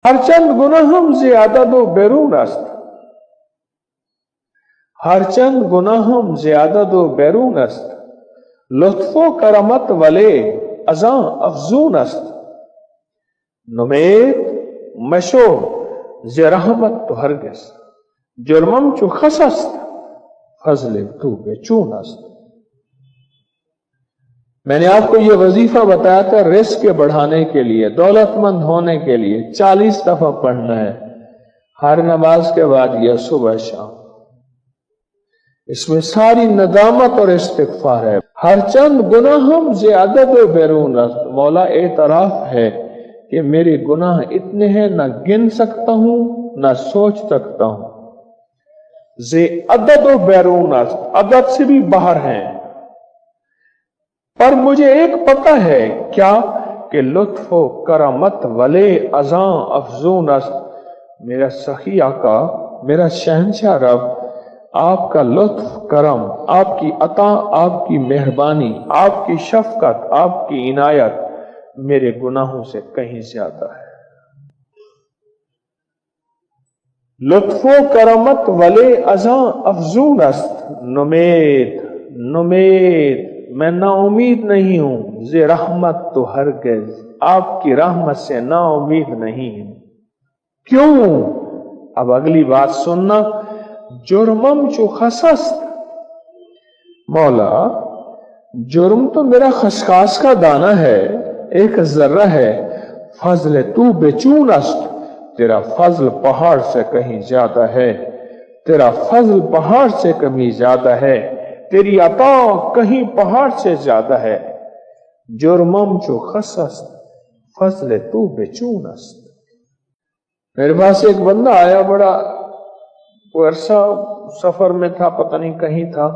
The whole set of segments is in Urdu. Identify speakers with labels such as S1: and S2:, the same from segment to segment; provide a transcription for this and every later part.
S1: هرچند گناهم ز عدد و بیرون است، هرچند گناهم ز عدد و بیرون است، لطف و کرمت ولی از آن افزون است. نمید مشو ز رحمت تو هرگز، جرمم چو خس است، فضل تو بے چون است. میں نے آپ کو یہ وظیفہ بتایا تھا رزق کے بڑھانے کے لیے، دولت مند ہونے کے لیے 40 دفعہ پڑھنا ہے ہر نماز کے بعد یا صبح شام. اس میں ساری ندامت اور استغفار ہے. ہر چند گناہم ز عدد و بیرون است، مولا اعتراف ہے کہ میرے گناہ اتنے ہیں نہ گن سکتا ہوں نہ سوچ سکتا ہوں. ز عدد و بیرون است، عدد سے بھی باہر ہیں، پر مجھے ایک پتہ ہے کیا کہ لطف و کرامت والے ازاں افزون است. میرا سخی آقا، میرا شہنشاہ رب، آپ کا لطف کرم، آپ کی عطا، آپ کی مہربانی، آپ کی شفقت، آپ کی عنایت میرے گناہوں سے کہیں زیادہ ہے. لطف و کرامت والے ازاں افزون است. نمید میں نا امید نہیں ہوں، ز رحمت تو ہرگز، آپ کی رحمت سے نا امید نہیں ہوں. کیوں؟ اب اگلی بات سننا. جرمم چو خس است، مولا جرم تو میرا خسخاس کا دانہ ہے، ایک ذرہ ہے. فضل تو بے چون است، تیرا فضل پہاڑ سے کہیں زیادہ ہے. تیرا فضل پہاڑ سے کہیں زیادہ ہے، تیری عطا کہیں پہاڑ سے زیادہ ہے. جرمم چو خس است، فضل تو بے چون است. میرے پاس ایک بندہ آیا، بڑا وہ عرصہ سفر میں تھا، پتہ نہیں کہیں تھا.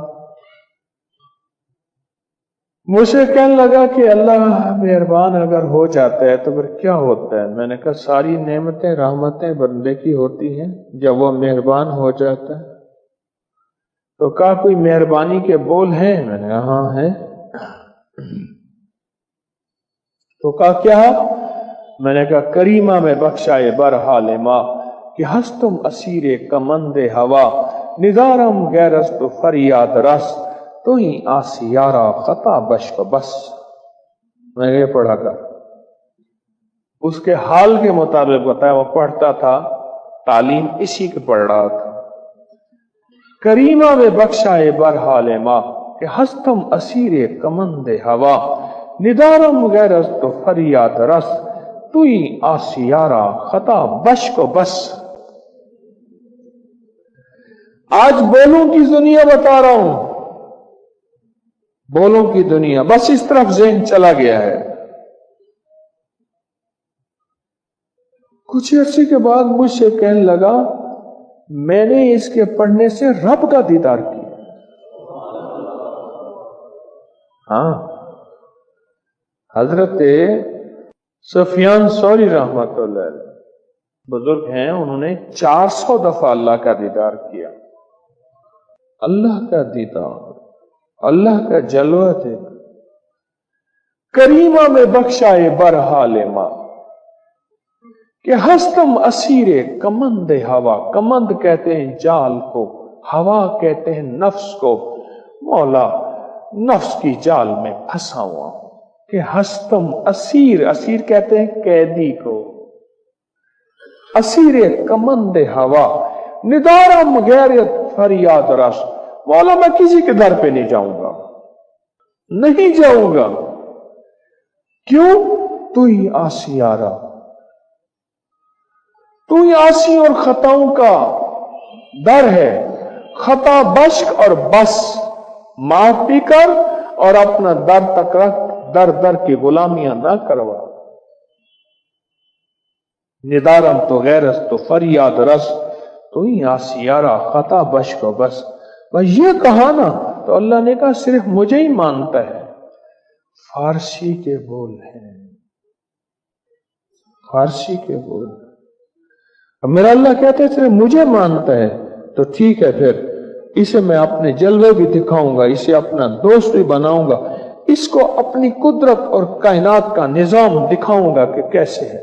S1: مجھے کہنے لگا کہ اللہ مہربان اگر ہو جاتا ہے تو پھر کیا ہوتا ہے؟ میں نے کہا ساری نعمتیں رحمتیں بندے کی ہوتی ہیں جب وہ مہربان ہو جاتا ہے. تو کہا کوئی مہربانی کے بول ہیں؟ میں نے کہا ہاں ہیں. تو کہا کیا؟ میں نے کہا کریمہ میں بخشائے برحال ماں کہ ہستم اسیر کمند ہوا، ندارم غیرست فریاد رس، تو ہی آسیارا خطا بشک بس. میں یہ پڑھا کر اس کے حال کے مطابق بتایا. وہ پڑھتا تھا، تعلیم اسی کے پڑھ رہا تھا. کریمہ میں بخشائے برحال ماں کہ ہستم اسیر کمند ہوا، ندارم غیرست فریاد رس، تو ہی آسیارا خطا بشک بس. آج بولوں کی دنیا بتا رہا ہوں، بولوں کی دنیا، بس اس طرف ذہن چلا گیا ہے. کچھ عرصے کے بعد مجھ سے کہنے لگا میں نے اس کے پڑھنے سے رب کا دیدار کیا. ہاں، حضرت سفیان ثوری رحمۃ اللہ علیہ بزرگ ہیں، انہوں نے 400 دفعہ اللہ کا دیدار کیا. اللہ کا دیدار، اللہ کا جلوہ تھے. کریمہ میں بخشائے برحال ماں کہ ہستم اسیر کمند ہوا. کمند کہتے ہیں جال کو، ہوا کہتے ہیں نفس کو. مولا نفس کی جال میں پھنسا ہوا ہوں کہ ہستم اسیر، اسیر کہتے ہیں قیدی کو. اسیر کمند ہوا، ندارم غیرت فریاد رس. مولا میں کسی کے در پہ نہیں جاؤں گا، نہیں جاؤں گا. کیوں؟ تو ہی آسیارا، تو ہی آسی اور خطاؤں کا در ہے. خطا بشک اور بس، معاف بھی کر اور اپنا در تک رکھ، در در کی غلامیاں نہ کروا. ندارم تو غیرت تو فریاد رس، تو ہی آسیارا خطا بشک و بس. بس یہ کہا نا تو اللہ نے کہا صرف مجھے ہی مانتا ہے. فارسی کے بول ہیں، فارسی کے بول. اب میرا اللہ کہتا ہے صرف مجھے مانتا ہے تو ٹھیک ہے، پھر اسے میں اپنے جلوے بھی دکھاؤں گا، اسے اپنا دوست بھی بناؤں گا، اس کو اپنی قدرت اور کائنات کا نظام دکھاؤں گا کہ کیسے ہے.